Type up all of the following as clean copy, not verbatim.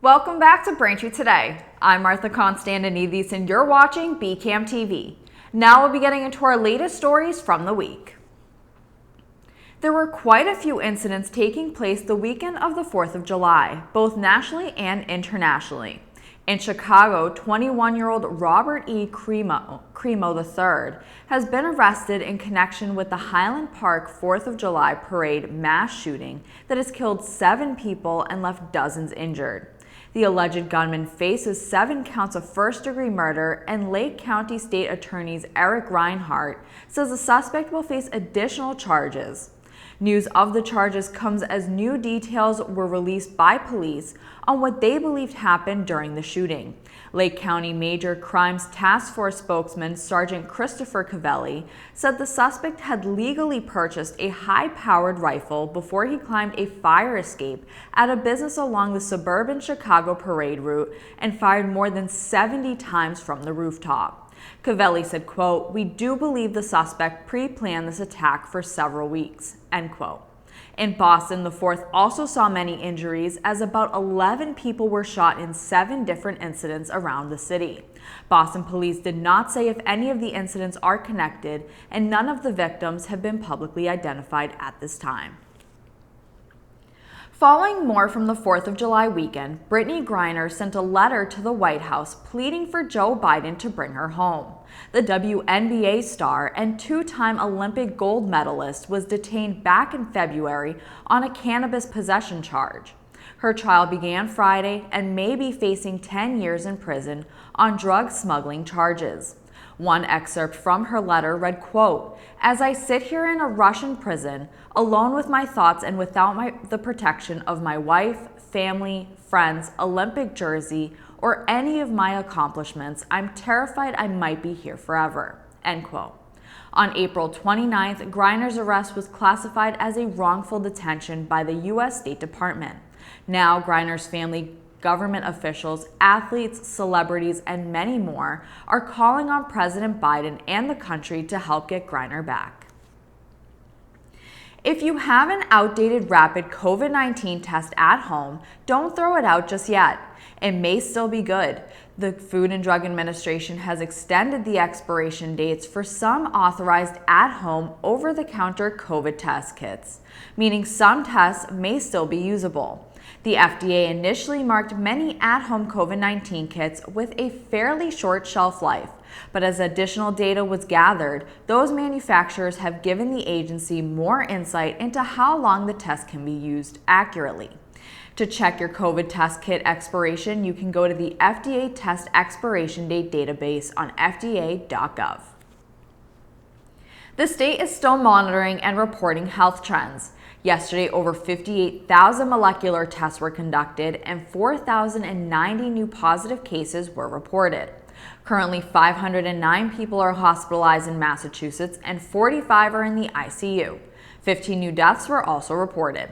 Welcome back to Braintree Today. I'm Martha Konstandinidis and you're watching BCAM TV. Now we'll be getting into our latest stories from the week. There were quite a few incidents taking place the weekend of the 4th of July, both nationally and internationally. In Chicago, 21-year-old Robert E. Cremo III has been arrested in connection with the Highland Park 4th of July parade mass shooting that has killed 7 people and left dozens injured. The alleged gunman faces 7 counts of first-degree murder, and Lake County State Attorney Eric Reinhart says the suspect will face additional charges. News of the charges comes as new details were released by police on what they believed happened during the shooting. Lake County Major Crimes Task Force spokesman Sergeant Christopher Cavelli said the suspect had legally purchased a high-powered rifle before he climbed a fire escape at a business along the suburban Chicago parade route and fired more than 70 times from the rooftop. Cavelli said, quote, "We do believe the suspect pre-planned this attack for several weeks," end quote. In Boston, the 4th also saw many injuries as about 11 people were shot in 7 different incidents around the city. Boston police did not say if any of the incidents are connected, and none of the victims have been publicly identified at this time. Following more from the 4th of July weekend, Brittany Griner sent a letter to the White House pleading for Joe Biden to bring her home. The WNBA star and 2-time Olympic gold medalist was detained back in February on a cannabis possession charge. Her trial began Friday and may be facing 10 years in prison on drug smuggling charges. One excerpt from her letter read, quote, "As I sit here in a Russian prison, alone with my thoughts and without the protection of my wife, family, friends, Olympic jersey, or any of my accomplishments, I'm terrified I might be here forever," end quote. On April 29th, Griner's arrest was classified as a wrongful detention by the U.S. State Department. Now, Griner's family, government officials, athletes, celebrities, and many more are calling on President Biden and the country to help get Griner back. If you have an outdated rapid COVID-19 test at home, don't throw it out just yet. It may still be good. The Food and Drug Administration has extended the expiration dates for some authorized at-home, over-the-counter COVID test kits, meaning some tests may still be usable. The FDA initially marked many at-home COVID-19 kits with a fairly short shelf life, but as additional data was gathered, those manufacturers have given the agency more insight into how long the test can be used accurately. To check your COVID test kit expiration, you can go to the FDA Test Expiration Date database on fda.gov. The state is still monitoring and reporting health trends. Yesterday, over 58,000 molecular tests were conducted and 4,090 new positive cases were reported. Currently, 509 people are hospitalized in Massachusetts and 45 are in the ICU. 15 new deaths were also reported.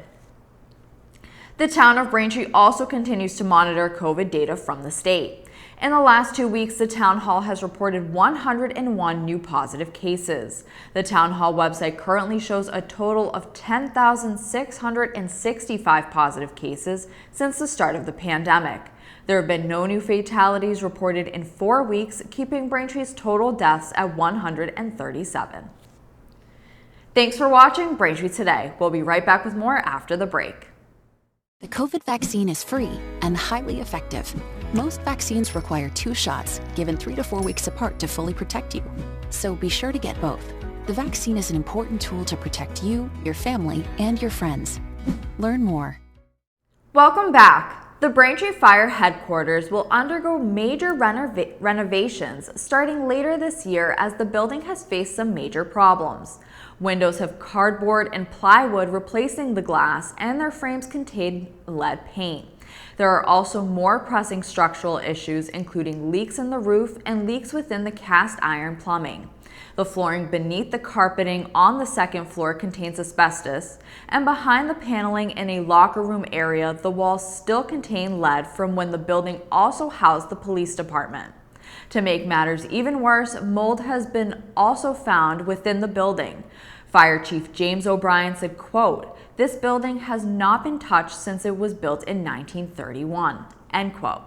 The town of Braintree also continues to monitor COVID data from the state. In the last 2 weeks, the town hall has reported 101 new positive cases. The town hall website currently shows a total of 10,665 positive cases since the start of the pandemic. There have been no new fatalities reported in 4 weeks, keeping Braintree's total deaths at 137. Thanks for watching Braintree Today. We'll be right back with more after the break. The COVID vaccine is free and highly effective. Most vaccines require 2 shots, given 3 to 4 weeks apart to fully protect you. So be sure to get both. The vaccine is an important tool to protect you, your family, and your friends. Learn more. Welcome back. The Braintree Fire Headquarters will undergo major renovations starting later this year as the building has faced some major problems. Windows have cardboard and plywood replacing the glass, and their frames contain lead paint. There are also more pressing structural issues, including leaks in the roof and leaks within the cast iron plumbing. The flooring beneath the carpeting on the 2nd floor contains asbestos, and behind the paneling in a locker room area, the walls still contain lead from when the building also housed the police department. To make matters even worse, mold has been also found within the building. Fire Chief James O'Brien said, quote, "This building has not been touched since it was built in 1931, end quote.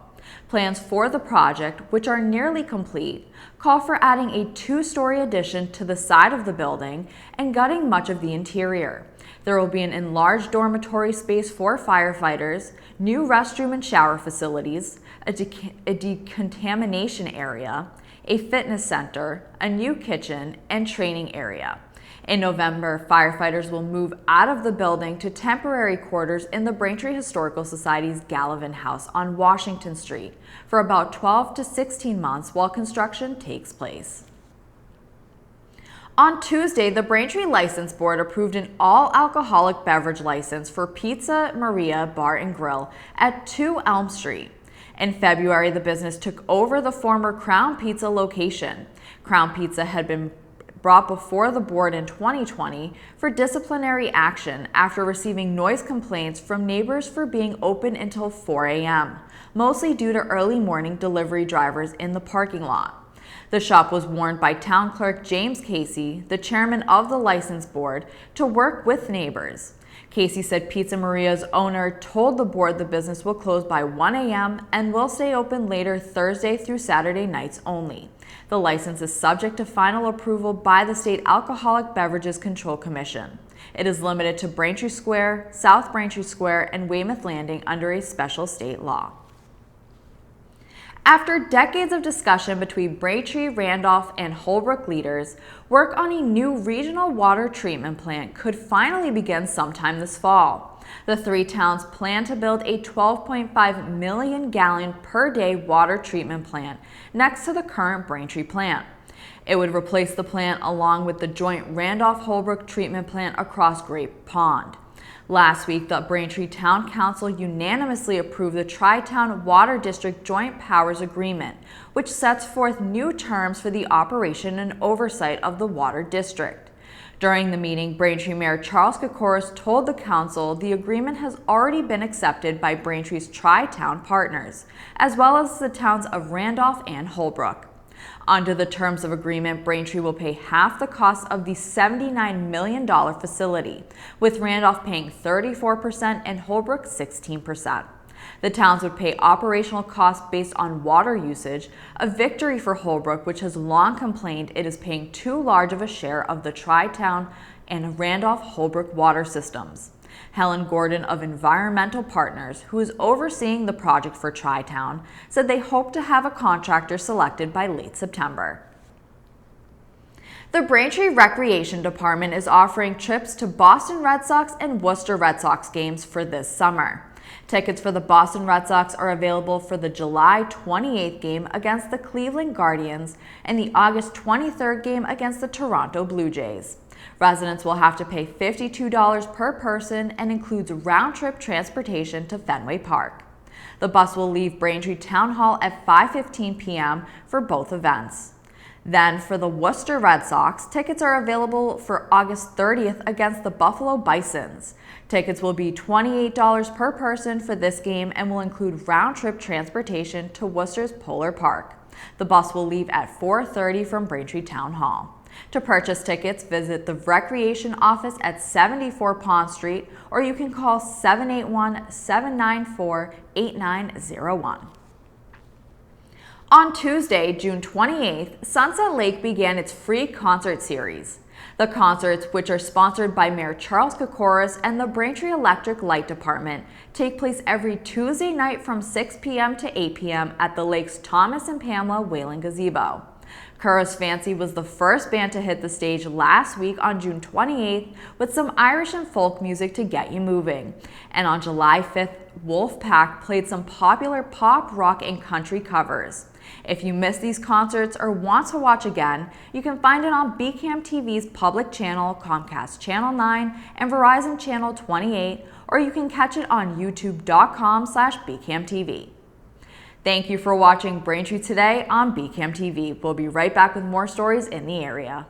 Plans for the project, which are nearly complete, call for adding a 2-story addition to the side of the building and gutting much of the interior. There will be an enlarged dormitory space for firefighters, new restroom and shower facilities, a decontamination area, a fitness center, a new kitchen, and training area. In November, firefighters will move out of the building to temporary quarters in the Braintree Historical Society's Gallivan House on Washington Street for about 12 to 16 months while construction takes place. On Tuesday, the Braintree License Board approved an all-alcoholic beverage license for Pizza Maria Bar and Grill at 2 Elm Street. In February, the business took over the former Crown Pizza location. Crown Pizza had been brought before the board in 2020 for disciplinary action after receiving noise complaints from neighbors for being open until 4 a.m., mostly due to early morning delivery drivers in the parking lot. The shop was warned by Town Clerk James Casey, the chairman of the license board, to work with neighbors. Casey said Pizza Maria's owner told the board the business will close by 1 a.m. and will stay open later Thursday through Saturday nights only. The license is subject to final approval by the State Alcoholic Beverages Control Commission. It is limited to Braintree Square, South Braintree Square, and Weymouth Landing under a special state law. After decades of discussion between Braintree, Randolph, and Holbrook leaders, work on a new regional water treatment plant could finally begin sometime this fall. The 3 towns plan to build a 12.5 million gallon per day water treatment plant next to the current Braintree plant. It would replace the plant along with the joint Randolph-Holbrook treatment plant across Great Pond. Last week, the Braintree Town Council unanimously approved the Tri-Town Water District Joint Powers Agreement, which sets forth new terms for the operation and oversight of the water district. During the meeting, Braintree Mayor Charles Kokoris told the council the agreement has already been accepted by Braintree's Tri-Town partners, as well as the towns of Randolph and Holbrook. Under the terms of agreement, Braintree will pay half the cost of the $79 million facility, with Randolph paying 34% and Holbrook 16%. The towns would pay operational costs based on water usage, a victory for Holbrook, which has long complained it is paying too large of a share of the Tri-Town and Randolph-Holbrook water systems. Helen Gordon of Environmental Partners, who is overseeing the project for Tri-Town, said they hope to have a contractor selected by late September. The Braintree Recreation Department is offering trips to Boston Red Sox and Worcester Red Sox games for this summer. Tickets for the Boston Red Sox are available for the July 28th game against the Cleveland Guardians and the August 23rd game against the Toronto Blue Jays. Residents will have to pay $52 per person and includes round-trip transportation to Fenway Park. The bus will leave Braintree Town Hall at 5:15 p.m. for both events. Then, for the Worcester Red Sox, tickets are available for August 30th against the Buffalo Bisons. Tickets will be $28 per person for this game and will include round-trip transportation to Worcester's Polar Park. The bus will leave at 4:30 from Braintree Town Hall. To purchase tickets, visit the Recreation Office at 74 Pond Street, or you can call 781-794-8901. On Tuesday, June 28th, Sunset Lake began its free concert series. The concerts, which are sponsored by Mayor Charles Kokoris and the Braintree Electric Light Department, take place every Tuesday night from 6 p.m. to 8 p.m. at the lake's Thomas and Pamela Whalen Gazebo. Curra's Fancy was the first band to hit the stage last week on June 28th with some Irish and folk music to get you moving. And on July 5th, Wolfpack played some popular pop, rock, and country covers. If you missed these concerts or want to watch again, you can find it on BCAM TV's public channel, Comcast Channel 9, and Verizon Channel 28, or you can catch it on youtube.com/BCAMTV. Thank you for watching Braintree Today on BCAM TV. We'll be right back with more stories in the area.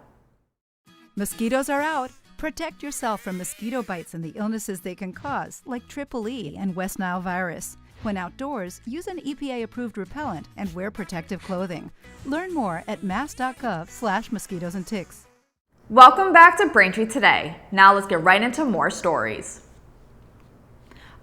Mosquitoes are out. Protect yourself from mosquito bites and the illnesses they can cause, like Triple E and West Nile virus. When outdoors, use an EPA-approved repellent and wear protective clothing. Learn more at mass.gov/mosquitoes and ticks. Welcome back to Braintree Today. Now let's get right into more stories.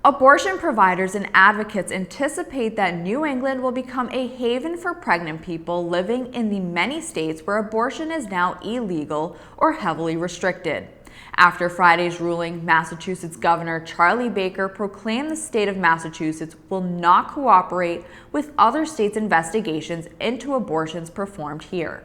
Abortion providers and advocates anticipate that New England will become a haven for pregnant people living in the many states where abortion is now illegal or heavily restricted. After Friday's ruling, Massachusetts Governor Charlie Baker proclaimed the state of Massachusetts will not cooperate with other states' investigations into abortions performed here.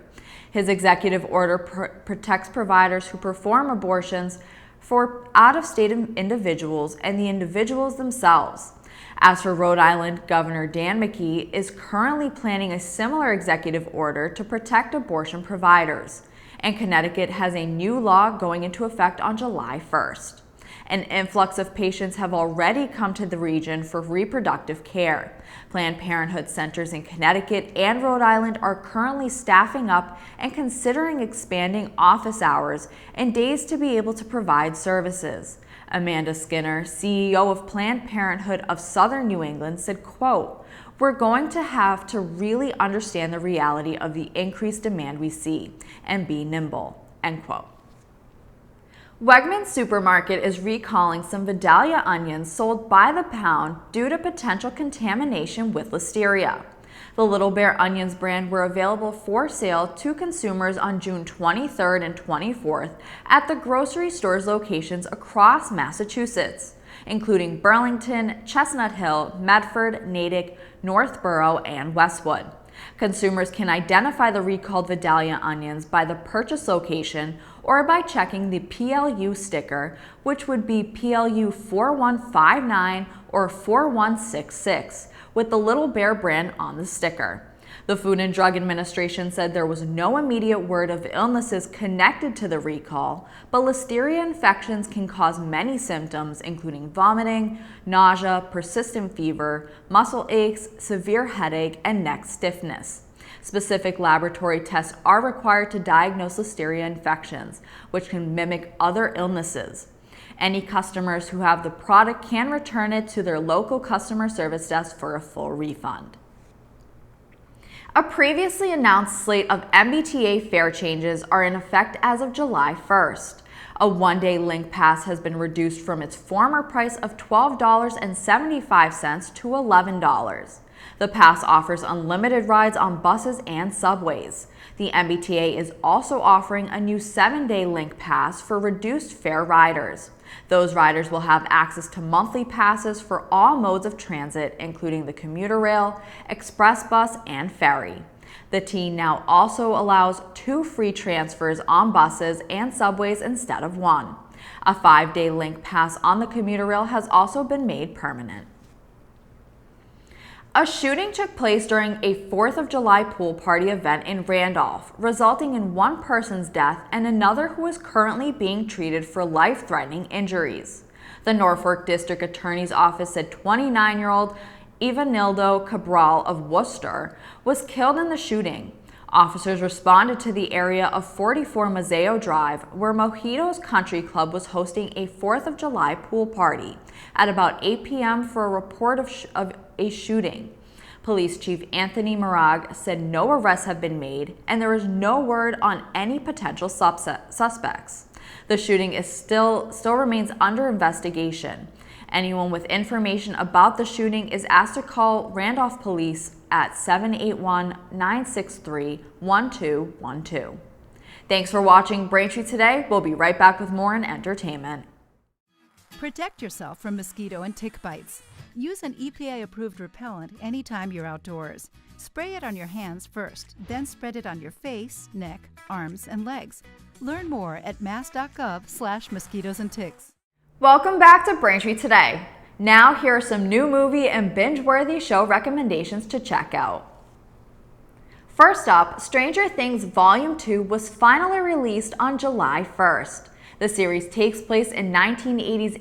His executive order protects providers who perform abortions for out-of-state individuals and the individuals themselves. As for Rhode Island, Governor Dan McKee is currently planning a similar executive order to protect abortion providers. And Connecticut has a new law going into effect on July 1st. An influx of patients have already come to the region for reproductive care. Planned Parenthood centers in Connecticut and Rhode Island are currently staffing up and considering expanding office hours and days to be able to provide services. Amanda Skinner, CEO of Planned Parenthood of Southern New England, said, quote, "We're going to have to really understand the reality of the increased demand we see and be nimble," end quote. Wegmans Supermarket is recalling some Vidalia onions sold by the pound due to potential contamination with Listeria. The Little Bear Onions brand were available for sale to consumers on June 23rd and 24th at the grocery stores locations across Massachusetts, including Burlington, Chestnut Hill, Medford, Natick, Northborough, and Westwood. Consumers can identify the recalled Vidalia onions by the purchase location or by checking the PLU sticker, which would be PLU 4159 or 4166, with the Little Bear brand on the sticker. The Food and Drug Administration said there was no immediate word of illnesses connected to the recall, but Listeria infections can cause many symptoms, including vomiting, nausea, persistent fever, muscle aches, severe headache, and neck stiffness. Specific laboratory tests are required to diagnose Listeria infections, which can mimic other illnesses. Any customers who have the product can return it to their local customer service desk for a full refund. A previously announced slate of MBTA fare changes are in effect as of July 1st. A one-day link pass has been reduced from its former price of $12.75 to $11. The pass offers unlimited rides on buses and subways. The MBTA is also offering a new 7-day link pass for reduced fare riders. Those riders will have access to monthly passes for all modes of transit, including the commuter rail, express bus, and ferry. The T now also allows 2 free transfers on buses and subways instead of 1. A 5-day link pass on the commuter rail has also been made permanent. A shooting took place during a 4th of July pool party event in Randolph, resulting in one person's death and another who is currently being treated for life-threatening injuries. The Norfolk District Attorney's Office said 29-year-old Ivanildo Cabral of Worcester was killed in the shooting. Officers responded to the area of 44 Mazzeo Drive, where Mojitos Country Club was hosting a 4th of July pool party at about 8 p.m. for a report of a shooting. Police Chief Anthony Marag said no arrests have been made and there is no word on any potential suspects. The shooting is still remains under investigation. Anyone with information about the shooting is asked to call Randolph Police at 781-963-1212. Thanks for watching Braintree Today. We'll be right back with more in entertainment. Protect yourself from mosquito and tick bites. Use an EPA-approved repellent anytime you're outdoors. Spray it on your hands first, then spread it on your face, neck, arms, and legs. Learn more at mass.gov/mosquitoes and ticks. Welcome back to Braintree Today. Now here are some new movie and binge-worthy show recommendations to check out. First up, Stranger Things Volume 2 was finally released on July 1st. The series takes place in 1980s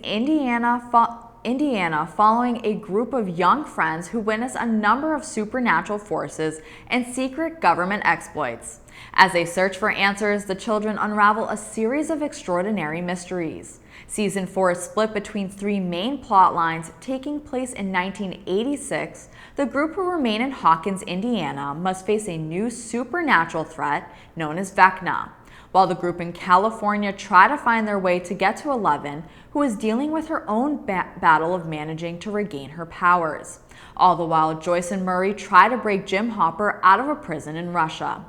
Indiana following a group of young friends who witness a number of supernatural forces and secret government exploits. As they search for answers, the children unravel a series of extraordinary mysteries. Season 4 is split between 3 main plot lines taking place in 1986. The group who remain in Hawkins, Indiana must face a new supernatural threat known as Vecna. while the group in California try to find their way to get to 11, who is dealing with her own battle of managing to regain her powers. All the while, Joyce and Murray try to break Jim Hopper out of a prison in Russia.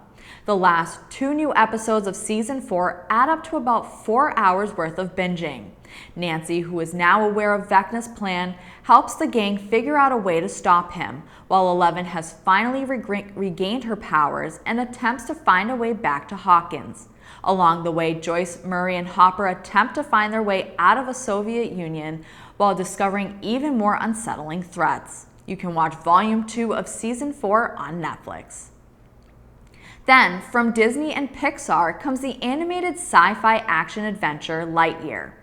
The last 2 new episodes of Season 4 add up to about 4 hours worth of binging. Nancy, who is now aware of Vecna's plan, helps the gang figure out a way to stop him, while 11 has finally regained her powers and attempts to find a way back to Hawkins. Along the way, Joyce, Murray, and Hopper attempt to find their way out of the Soviet Union while discovering even more unsettling threats. You can watch Volume 2 of Season 4 on Netflix. Then, from Disney and Pixar comes the animated sci-fi action-adventure Lightyear.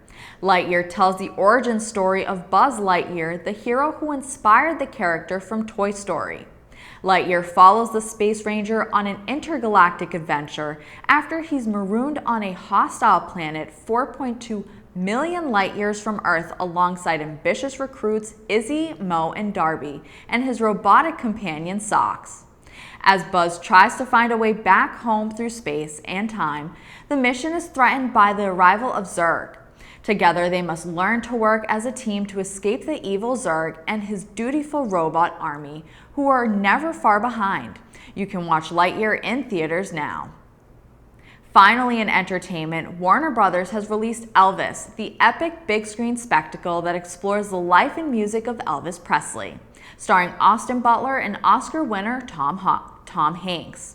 Lightyear tells the origin story of Buzz Lightyear, the hero who inspired the character from Toy Story. Lightyear follows the Space Ranger on an intergalactic adventure after he's marooned on a hostile planet 4.2 million light years from Earth alongside ambitious recruits Izzy, Mo, and Darby, and his robotic companion Socks. As Buzz tries to find a way back home through space and time, the mission is threatened by the arrival of Zurg. Together, they must learn to work as a team to escape the evil Zurg and his dutiful robot army, who are never far behind. You can watch Lightyear in theaters now. Finally, in entertainment, Warner Brothers has released Elvis, the epic big screen spectacle that explores the life and music of Elvis Presley, starring Austin Butler and Oscar winner Tom Hanks.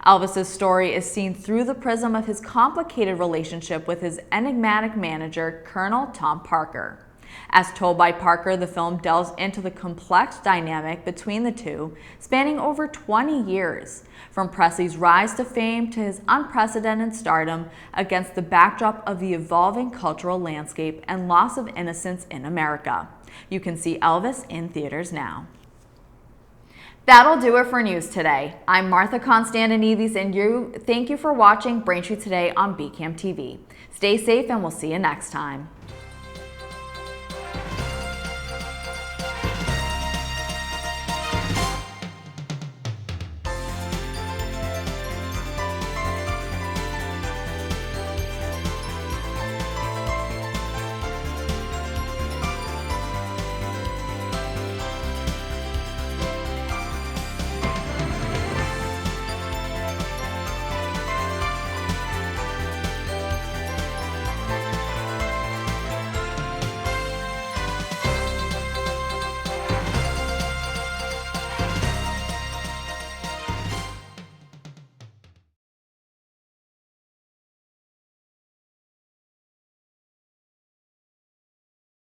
Elvis's story is seen through the prism of his complicated relationship with his enigmatic manager, Colonel Tom Parker. As told by Parker, the film delves into the complex dynamic between the two, spanning over 20 years, from Presley's rise to fame to his unprecedented stardom against the backdrop of the evolving cultural landscape and loss of innocence in America. You can see Elvis in theaters now. That'll do it for news today. I'm Martha Konstandinidis, and thank you for watching Braintree Today on BCAM TV. Stay safe, and we'll see you next time.